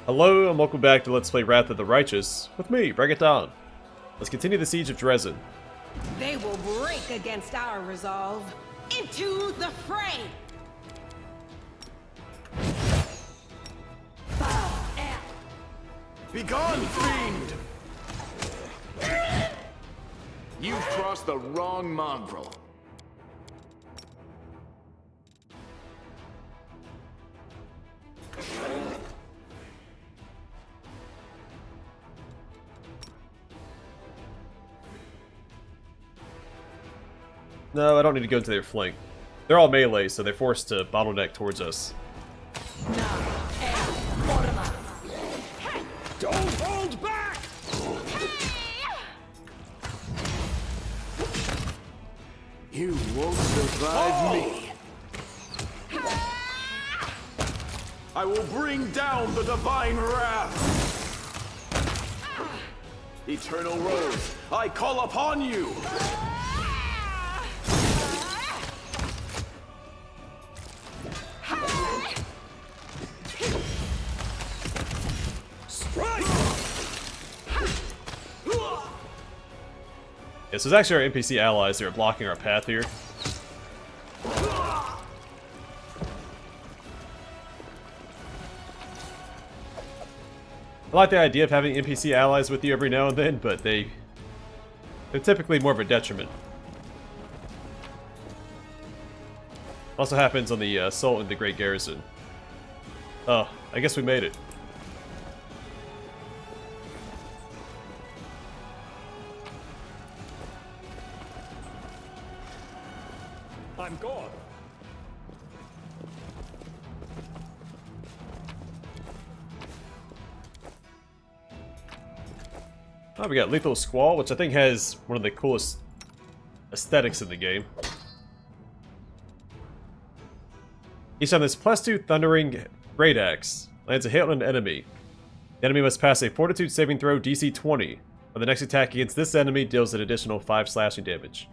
Hello and welcome back to Let's Play Wrath of the Righteous with me, Bring It Down. Let's continue the siege of Drezen. They will break against our resolve. Into the fray! Begone, fiend! You've crossed the wrong mongrel. No, I don't need to go into their flank. They're all melee, so they're forced to bottleneck towards us. Don't hold back! You won't survive me. I will bring down the divine wrath. Eternal Rose, I call upon you. Yeah, so it's actually our NPC allies that are blocking our path here. I like the idea of having NPC allies with you every now and then, but they're typically more of a detriment. Also happens on the Assault in the Great Garrison. Oh, I guess we made it. I'm gone. Oh, we got Lethal Squall, which I think has one of the coolest aesthetics in the game. Each time this +2 Thundering Great Axe lands a hit on an enemy. The enemy must pass a Fortitude saving throw DC 20, or the next attack against this enemy deals an additional 5 slashing damage.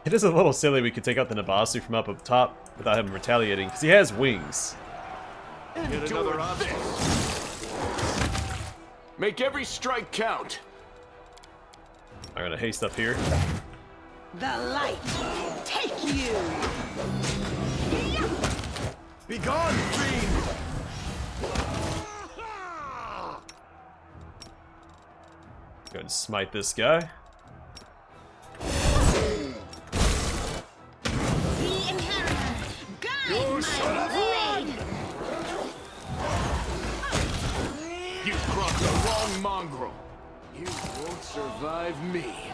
It is a little silly we could take out the Nabasu from up top without him retaliating, because he has wings. Get another obstacle. Make every strike count. I'm gonna haste up here. The light take you! Begone, fiend! Go ahead and smite this guy. You crossed the wrong mongrel. You won't survive me.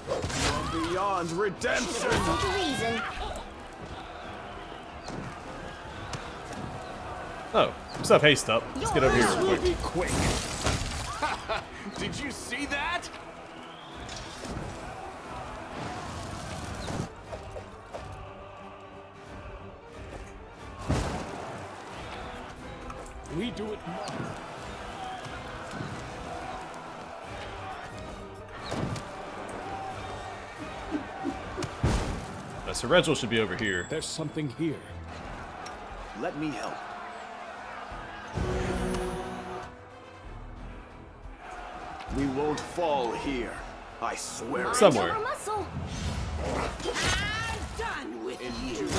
You're beyond redemption. Drezen. Oh, what's up, haste up? Let's get over here real quick. Quick. Did you see that? We do it now. So Regil should be over here. There's something here. Let me help. We won't fall here. I swear. Somewhere. Over muscle. I'm done with you!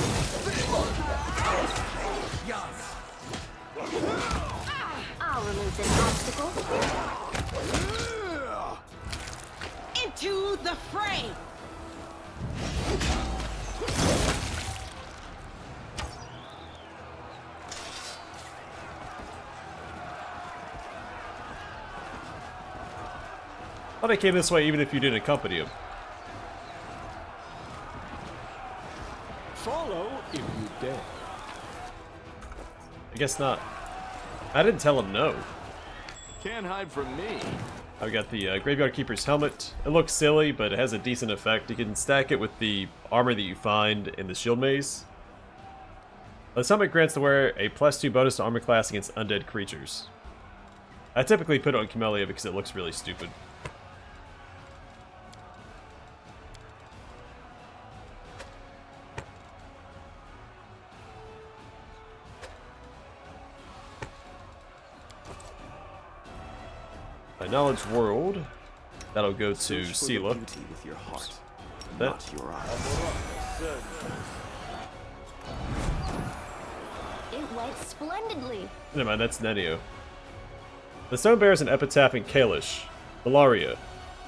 I'll remove this obstacle. Into the fray! Thought I came this way even if you didn't accompany him. Follow if you dare. I guess not. I didn't tell him no. Can't hide from me. I've got the Graveyard Keeper's helmet. It looks silly, but it has a decent effect. You can stack it with the armor that you find in the shield maze. This helmet grants the wearer a +2 bonus to armor class against undead creatures. I typically put it on Camellia because it looks really stupid. My knowledge world, that'll go to Sela. With your heart, That. not your eyes. It went splendidly. Never mind, that's Nenio. The stone bears an epitaph in Kalish. Malaria.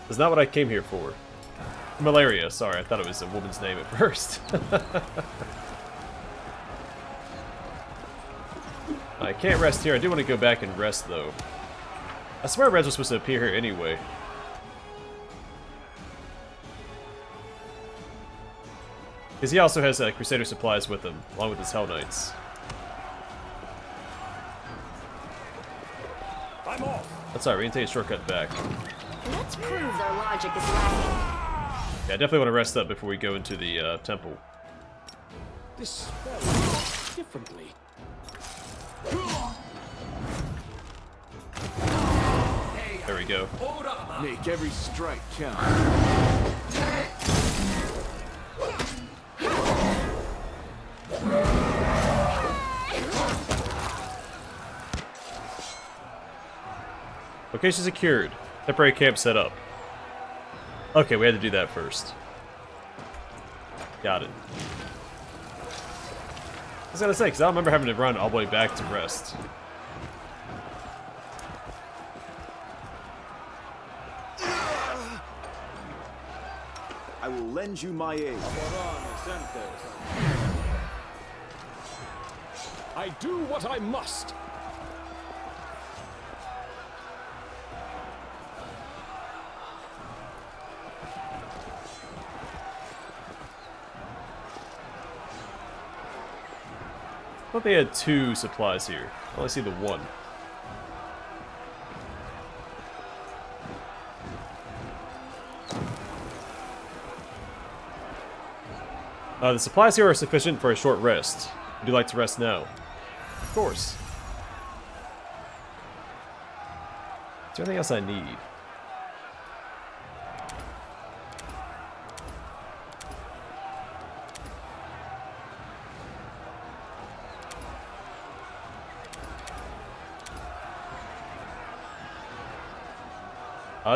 That's not what I came here for. Malaria, sorry, I thought it was a woman's name at first. I can't rest here. I do want to go back and rest, though. I swear Reds was supposed to appear here anyway. Because he also has Crusader supplies with him, along with his Hell Knights. I'm off. That's alright, we can take a shortcut back. Let's prove their logic is lacking. Yeah, I definitely want to rest up before we go into the temple. This spell works differently. There we go. Make every strike count. Location secured. Temporary camp set up. Okay, we had to do that first. Got it. I was gonna say, because I don't remember having to run all the way back to rest. I will lend you my aid. I do what I must. I thought they had 2 supplies here. I only see the 1. The supplies here are sufficient for a short rest. Would you like to rest now? Of course. Is there anything else I need?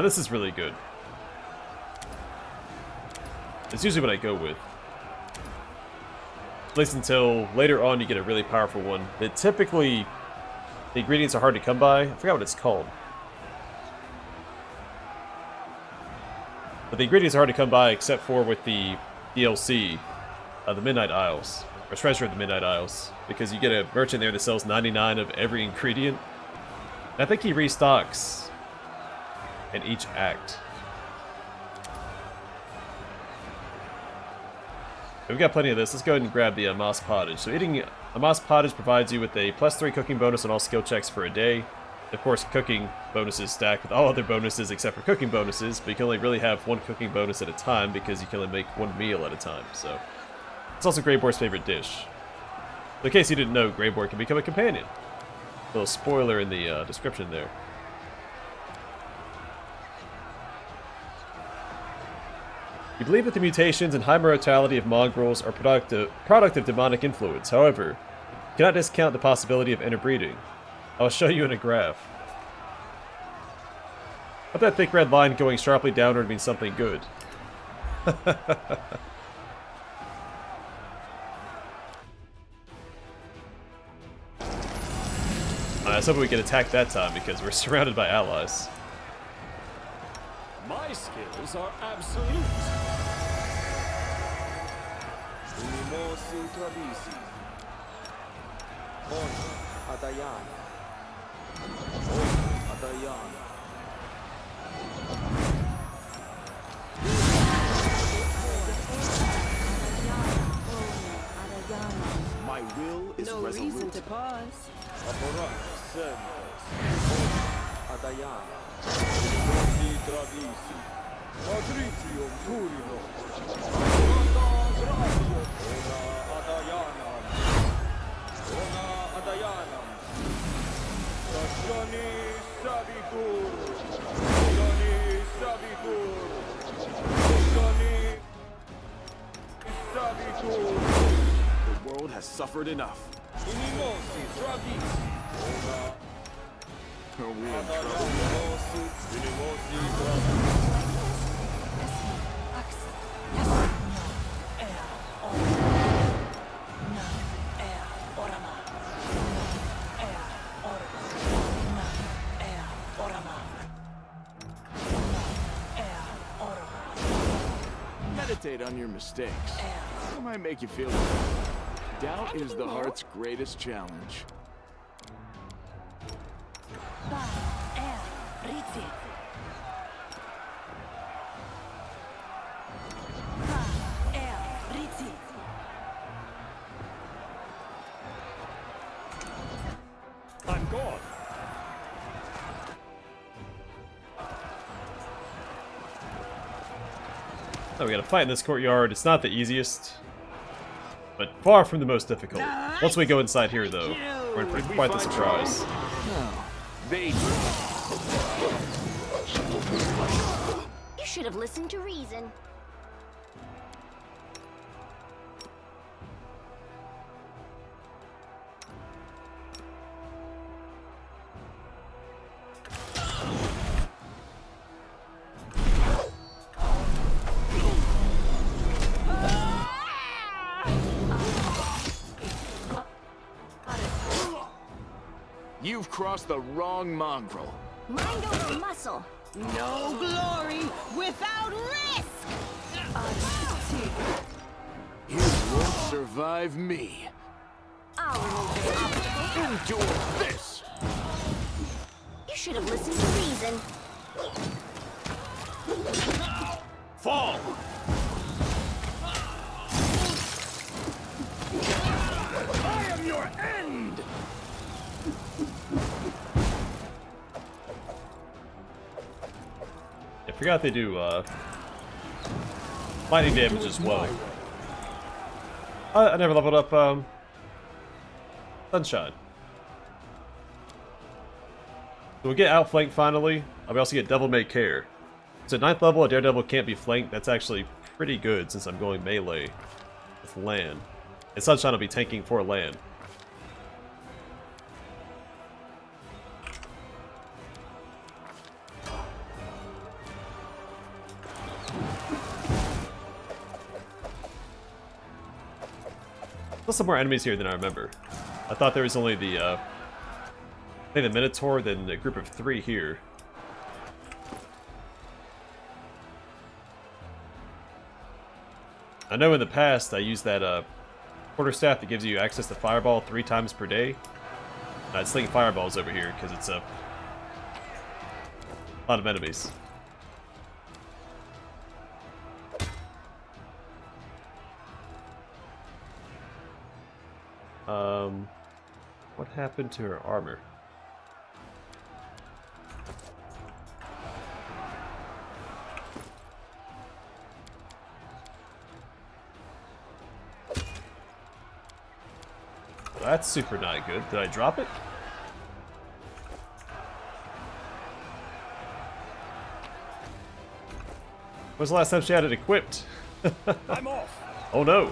This is really good. It's usually what I go with. At least until later on you get a really powerful one. That typically, the ingredients are hard to come by. I forgot what it's called. But the ingredients are hard to come by except for with the DLC, the Midnight Isles. Or Treasure of the Midnight Isles. Because you get a merchant there that sells 99 of every ingredient. And I think he restocks in each act. We've got plenty of this. Let's go ahead and grab the Moss Pottage. So eating a Moss Pottage provides you with a +3 cooking bonus on all skill checks for a day. Of course, cooking bonuses stack with all other bonuses except for cooking bonuses, but you can only really have 1 cooking bonus at a time because you can only make 1 meal at a time. So it's also Greyboar's favorite dish. In case you didn't know, Greyboar can become a companion. A little spoiler in the description there. You believe that the mutations and high mortality of mongrels are product of demonic influence. However, you cannot discount the possibility of interbreeding. I will show you in a graph. But that thick red line going sharply downward means something good. I was hoping we could attack that time because we're surrounded by allies. My skills are absolute. is No reason resolute. to pause. The world has suffered enough. Are we in trouble? Meditate on your mistakes. It might make you feel better. Doubt is the heart's greatest challenge. I'm gone. Oh, we gotta fight in this courtyard. It's not the easiest, but far from the most difficult. Once we go inside here, though, we're in for quite the surprise. No. They You should have listened to reason. You've crossed the wrong mongrel. Mind over muscle. No glory without risk! You won't survive me. I'll remove this obstacle. Endure this! You should have listened to reason. Fall! I am your end! I forgot they do lightning damage as well. I never leveled up Sunshine. So we'll get outflanked finally. We also get Devil May Care. So 9th level, a Daredevil can't be flanked. That's actually pretty good since I'm going melee with land. And Sunshine will be tanking for land. There's some more enemies here than I remember. I thought there was only the, I think the Minotaur, then a group of 3 here. I know in the past I used that quarterstaff that gives you access to Fireball 3 times per day. And I'd sling fireballs over here because it's a lot of enemies. What happened to her armor? Well, that's super not good. Did I drop it? When's the last time she had it equipped? I'm off. Oh no!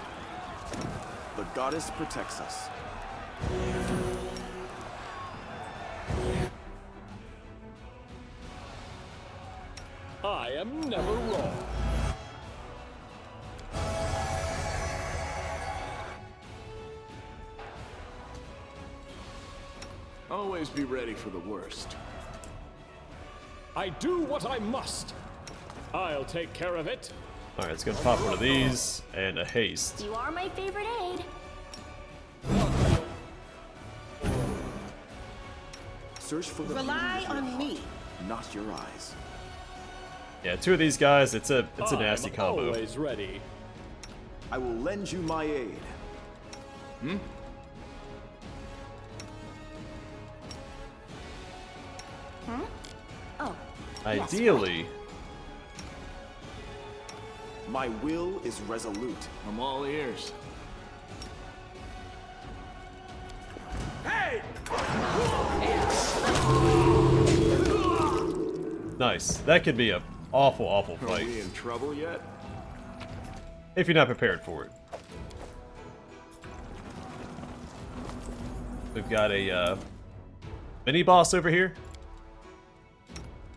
The goddess protects us. I am never wrong. Always be ready for the worst. I do what I must. I'll take care of it. Alright, let's go pop one of these and a haste. You are my favorite aide. Search for the Rely beauty in on your me. heart, not your eyes. Yeah, 2 of these guys, it's a nasty I'm combo. always ready. I will lend you my aid. Ideally, My will is resolute. I'm all ears. nice. That could be a awful, awful Are fight we in trouble yet? if you're not prepared for it. We've got a mini boss over here.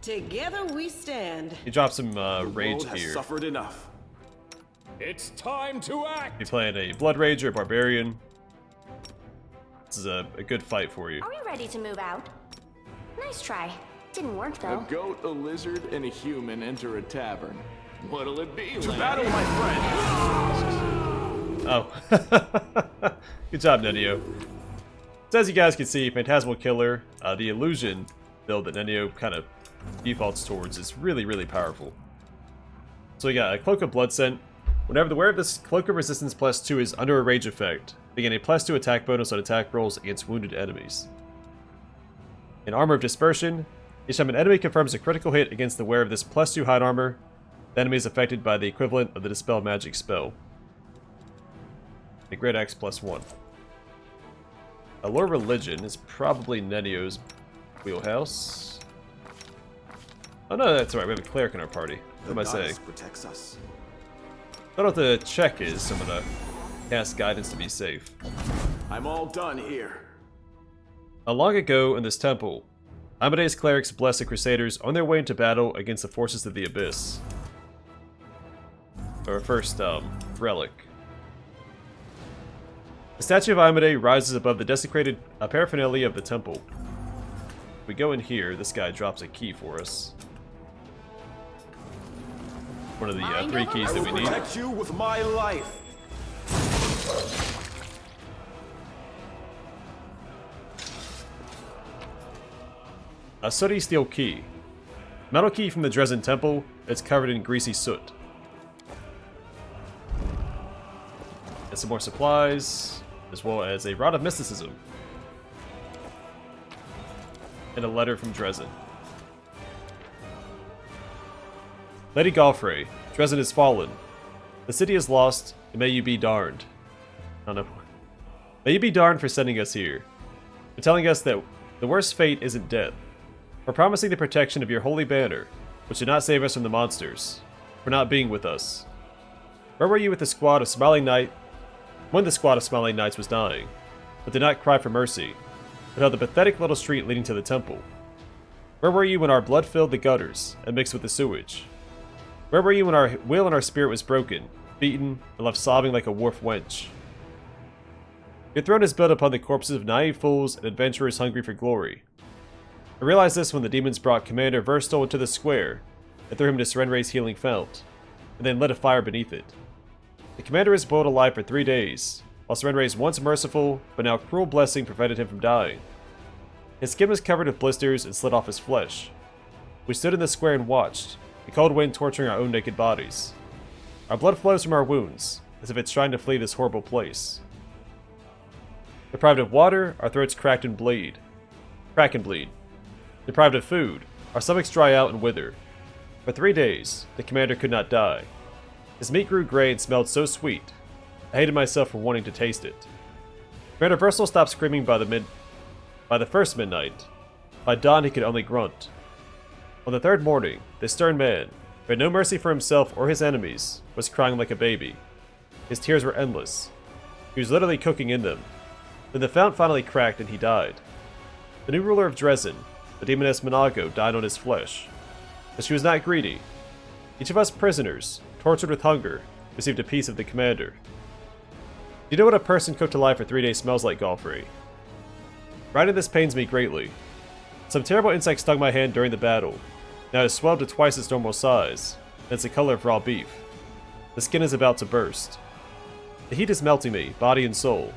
Together we stand. He drops some The rage world has here. suffered enough. It's time to act! You're playing a Blood Rager, Barbarian. This is a good fight for you. Are we ready to move out? Nice try. Didn't work A though. goat, a lizard, and a human enter a tavern. What'll it be, To lad? battle, my friend! Oh. Good job, Nenio. So as you guys can see, Phantasmal Killer, the illusion build that Nenio kind of defaults towards is really, really powerful. So we got a Cloak of Blood Scent. Whenever the wearer of this Cloak of Resistance +2 is under a rage effect, they gain a +2 attack bonus on attack rolls against wounded enemies. In Armor of Dispersion, each time an enemy confirms a critical hit against the wearer of this +2 hide armor, the enemy is affected by the equivalent of the Dispel Magic spell. A Great Axe +1. Allure Religion is probably Nenio's wheelhouse. Oh no, that's alright, we have a cleric in our party. What am I saying? goddess protects us. I don't know what the check is, so I'm gonna cast Guidance to be safe. I'm all done here. Long ago in this temple, Amadeus clerics blessed the Crusaders on their way into battle against the forces of the Abyss. Our first, relic. The statue of Amade rises above the desecrated paraphernalia of the temple. If we go in here, this guy drops a key for us. One of the 3 keys that we need. Protect you with my life. A sooty steel key. Metal key from the Drezen temple. It's covered in greasy soot. And some more supplies, as well as a Rod of Mysticism. And a letter from Drezen. Lady Galfrey, Drezen is fallen. The city is lost, and may you be darned. I don't know. May you be darned for sending us here. For telling us that the worst fate isn't death. For promising the protection of your holy banner, which did not save us from the monsters. For not being with us. Where were you with the squad of Smiling Knight when the squad of Smiling Knights was dying, but did not cry for mercy, but held the pathetic little street leading to the temple? Where were you when our blood filled the gutters and mixed with the sewage? Where were you when our will and our spirit was broken, beaten, and left sobbing like a wharf wench? Your throne is built upon the corpses of naive fools and adventurers hungry for glory. I realized this when the demons brought Commander Verstal into the square and threw him to Serenray's healing fount, and then lit a fire beneath it. The commander is boiled alive for 3 days, while Serenray's once merciful, but now cruel blessing prevented him from dying. His skin was covered with blisters and slid off his flesh. We stood in the square and watched, the cold wind torturing our own naked bodies. Our blood flows from our wounds, as if it's trying to flee this horrible place. Deprived of water, our throats crack and bleed. Deprived of food, our stomachs dry out and wither. For 3 days, the commander could not die. His meat grew gray and smelled so sweet, I hated myself for wanting to taste it. Commander Versal stopped screaming by the first midnight. By dawn he could only grunt. On the 3rd morning, this stern man, who had no mercy for himself or his enemies, was crying like a baby. His tears were endless. He was literally cooking in them. Then the fount finally cracked and he died. The new ruler of Drezen, the demoness Monago, died on his flesh. But she was not greedy. Each of us prisoners, tortured with hunger, received a piece of the commander. Do you know what a person cooked alive for 3 days smells like, Galfrey? Writing this pains me greatly. Some terrible insect stung my hand during the battle. Now it has swelled to twice its normal size, and it's the color of raw beef. The skin is about to burst. The heat is melting me, body and soul.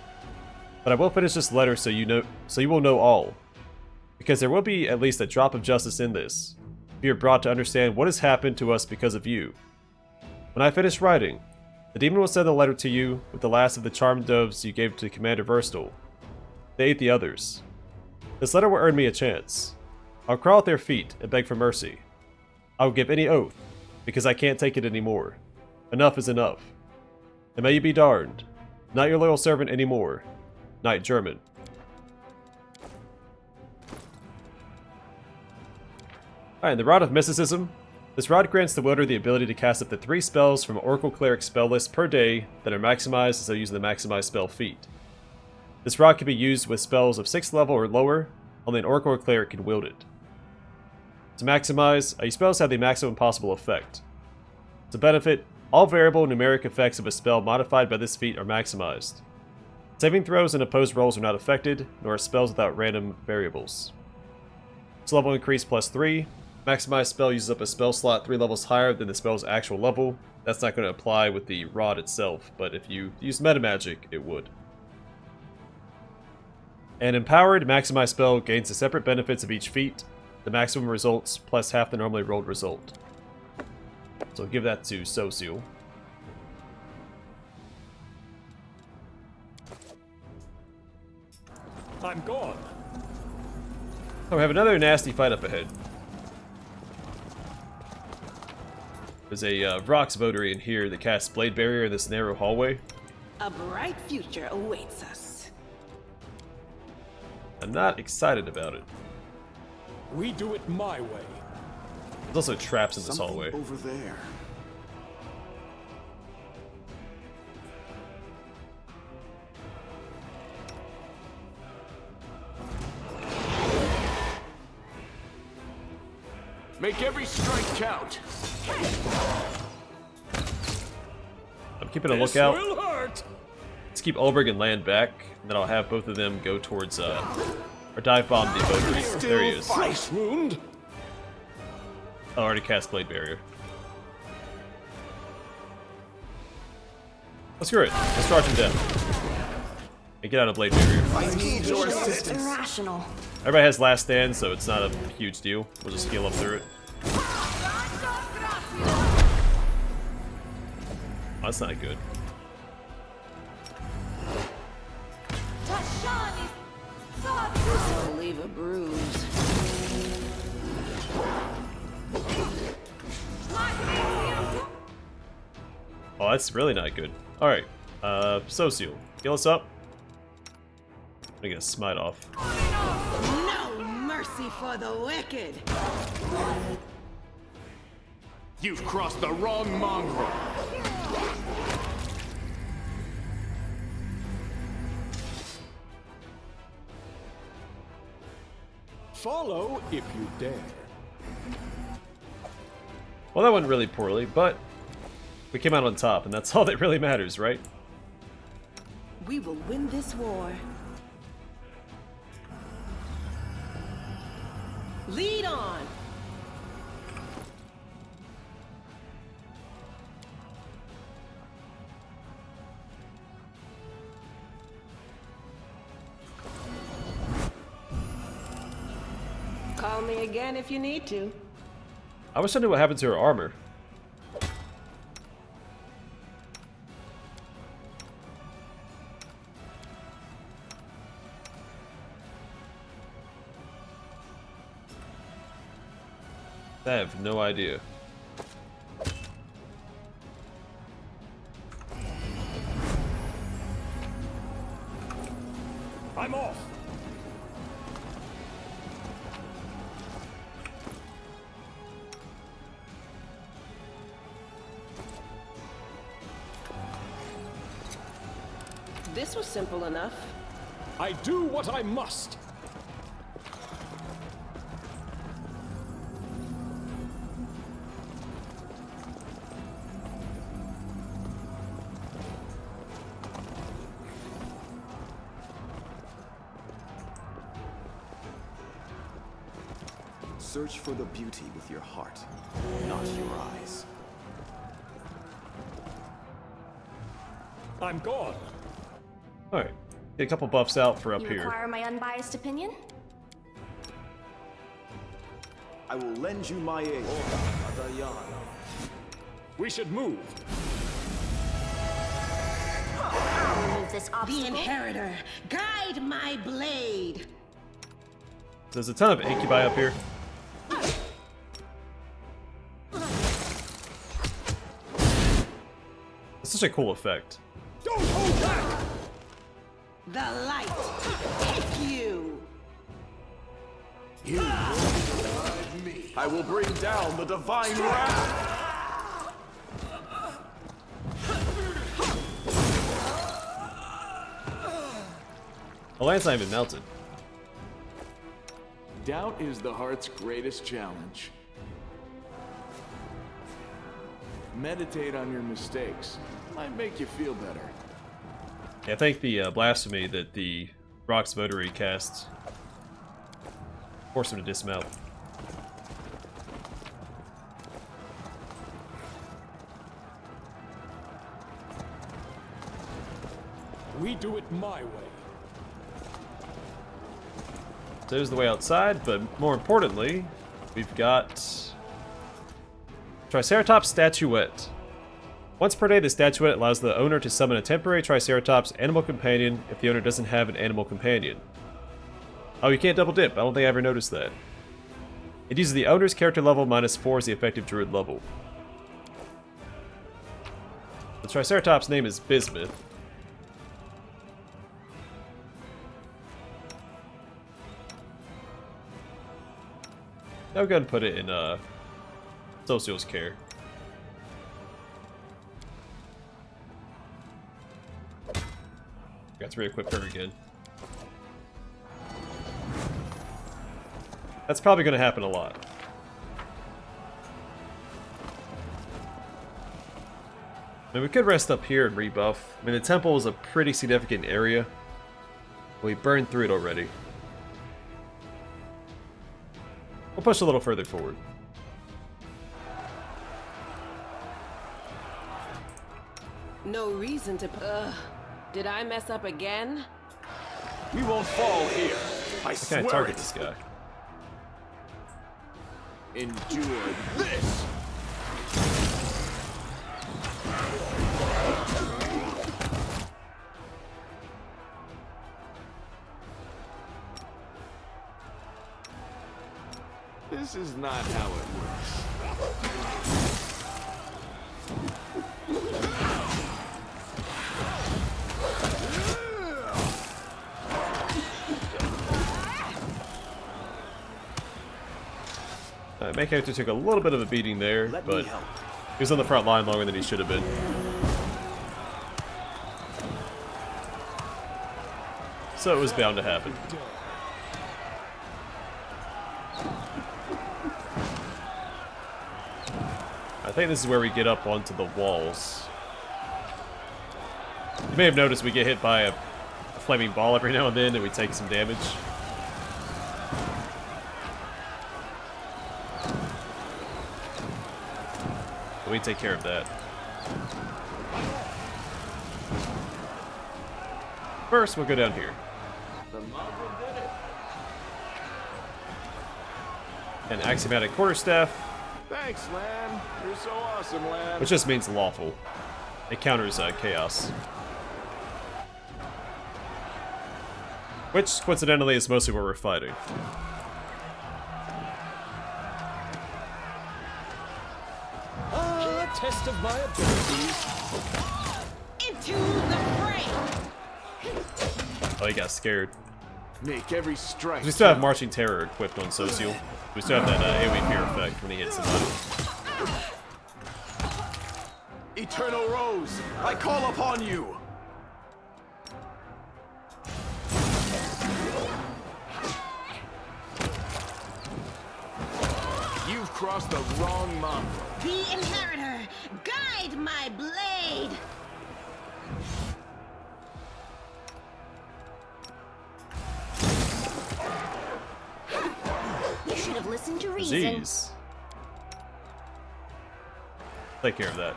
But I will finish this letter so you will know all. Because there will be at least a drop of justice in this. We are brought to understand what has happened to us because of you. When I finish writing, the demon will send a letter to you with the last of the charmed doves you gave to Commander Verstal. They ate the others. This letter will earn me a chance. I'll crawl at their feet and beg for mercy. I will give any oath, because I can't take it anymore. Enough is enough. And may you be darned. Not your loyal servant anymore. Knight German. Alright, the Rod of Mysticism. This rod grants the wielder the ability to cast up to 3 spells from Oracle Cleric spell list per day that are maximized instead of using the maximized spell feat. This rod can be used with spells of 6th level or lower, only an Oracle Cleric can wield it. To maximize, your spells have the maximum possible effect. To benefit, all variable numeric effects of a spell modified by this feat are maximized. Saving throws and opposed rolls are not affected, nor are spells without random variables. Its level increase +3. Maximized spell uses up a spell slot 3 levels higher than the spell's actual level. That's not going to apply with the rod itself, but if you use meta magic, it would. An empowered maximized spell gains the separate benefits of each feat, the maximum results plus half the normally rolled result. So give that to Sosil. I'm gone. Oh, we have another nasty fight up ahead. There's a Vrox votary in here that casts Blade Barrier in this narrow hallway. A bright future awaits us. I'm not excited about it. We do it my way. There's also traps in this Something hallway. over there. Make every strike count. I'm keeping a This lookout. will hurt. Let's keep Ulbrich and Land back, and then I'll have both of them go towards, or dive bomb the votary. There he is. Flesh wound. I already cast Blade Barrier. Let's screw it. Let's charge him down. And get out of Blade Barrier. I need your assistance. Irrational. Everybody has Last Stand, so it's not a huge deal. We'll just heal up through it. Oh, that's not good. This'll leave a bruise. Oh, that's really not good. Alright. Sosil, heal us up. I'm gonna get a smite off. No mercy for the wicked. You've crossed the wrong mongrel. Follow if you dare. Well, that went really poorly, but we came out on top, and that's all that really matters, right? We will win this war. Lead on. Call me again if you need to. I wish I knew what happened to her armor. I have no idea. I'm off. This was simple enough. I do what I must. Search for the beauty with your heart, not your eyes. I'm gone. Alright. Get a couple buffs out for up You here. require my unbiased opinion? I will lend you my aid. We should move. Remove this The obstacle. inheritor, guide my blade. There's a ton of incubi up here. It's such a cool effect. Don't hold back! The light take you. You won't survive me. I will bring down the divine wrath! The land's not even melted. Doubt is the heart's greatest challenge. Meditate on your mistakes. Might make you feel better. Yeah, I think the blasphemy that the Rock's Votary cast forced him to dismount. We do it my way. So there's the way outside, but more importantly, we've got Triceratops statuette. Once per day, the statuette allows the owner to summon a temporary Triceratops animal companion if the owner doesn't have an animal companion. Oh, you can't double dip. I don't think I ever noticed that. It uses the owner's character level minus 4 as the effective druid level. The Triceratops' name is Bismuth. I'll go ahead and put it in Social's care. Got to re-equip her again. That's probably going to happen a lot. I mean, we could rest up here and rebuff. I mean, the temple is a pretty significant area. We burned through it already. We'll push a little further forward. No reason to. Did I mess up again? We won't fall here. I How swear can I target it. this guy? Endure this! This is not how it works. Main character took a little bit of a beating there, Let but me help. he was on the front line longer than he should have been. So it was bound to happen. I think this is where we get up onto the walls. You may have noticed we get hit by a flaming ball every now and then and we take some damage. But we take care of that. First, we'll go down here. An axiomatic quarterstaff, Thanks, Lamb. You're so awesome, Lamb. which just means lawful. It counters chaos. Which, coincidentally, is mostly what we're fighting. A test of my abilities. Into the fray. Oh, he got scared. Make every strike. We still have Marching Terror equipped on Social. We still have that AoE fear effect when he hits somebody. Eternal Rose, I call upon you! You've crossed the wrong mongrel. The Inheritor, guide my blade! You should have listened to reason. Jeez. Take care of that.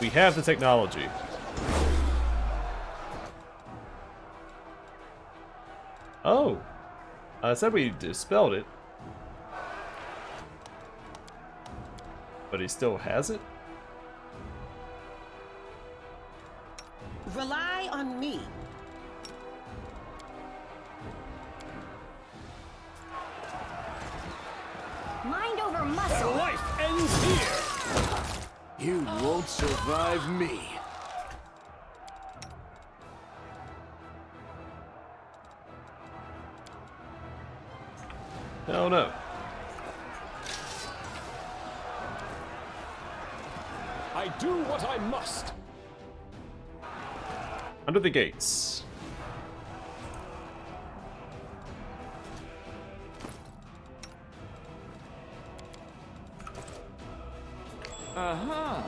We have the technology. Oh. I said we dispelled it. But he still has it? Rely on me. Mind over And muscle. life ends here! You won't survive me. Oh no. I do what I must. Under the gates. Uh-huh.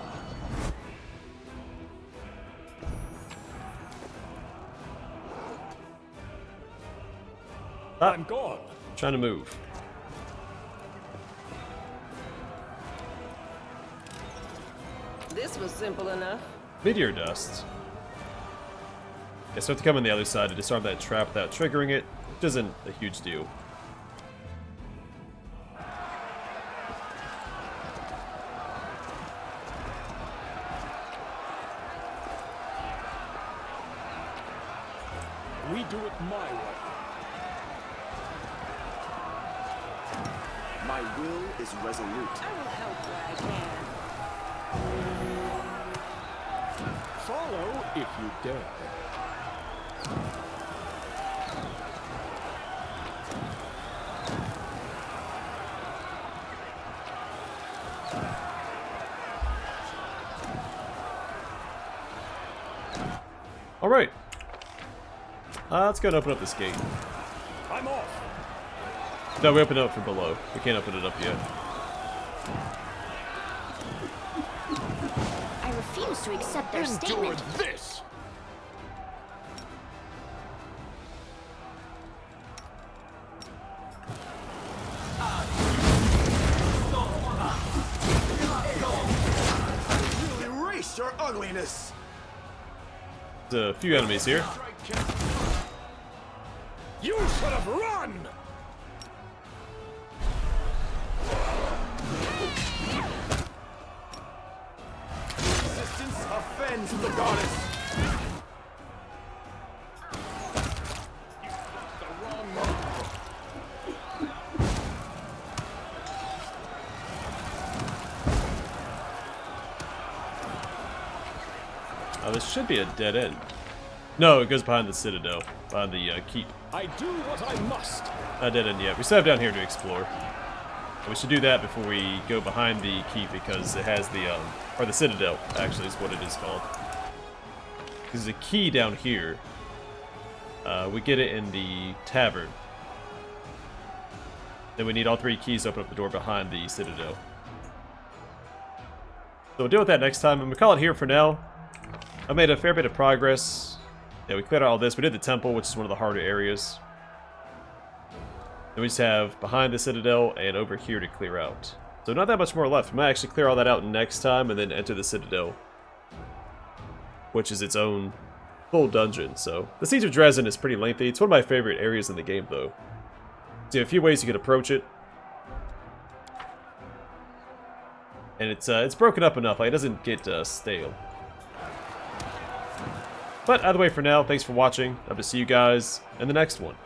I'm gone. Trying to move. This was simple enough. Meteor dust. Guess we have to come on the other side to disarm that trap without triggering it, which isn't a huge deal. We do it my way. My will is resolute. I will help where I can. Follow if you dare. All right. Let's go and open up this gate. I'm off. No, we opened it up from below. We can't open it up yet. I refuse to accept their Endure statement. this! You'll erase your ugliness. There's a few enemies here. You should have run! Resistance offends the goddess. The wrong mongrel. Oh, this should be a dead end. No, it goes behind the Citadel, behind the keep. I do what I must. Not dead end yet. We still have down here to explore. And we should do that before we go behind the keep because it has the, or the Citadel, actually, is what it is called. There's a key down here. We get it in the tavern. Then we need all 3 keys to open up the door behind the Citadel. So we'll deal with that next time, and we'll call it here for now. I made a fair bit of progress. Yeah, we cleared out all this. We did the temple, which is one of the harder areas. Then we just have behind the Citadel and over here to clear out. So not that much more left. We might actually clear all that out next time and then enter the Citadel, which is its own full dungeon. So the Siege of Drezen is pretty lengthy. It's one of my favorite areas in the game, though. So you have a few ways you can approach it. And it's broken up enough. Like, it doesn't get stale. But either way, for now, thanks for watching. Hope to see you guys in the next one.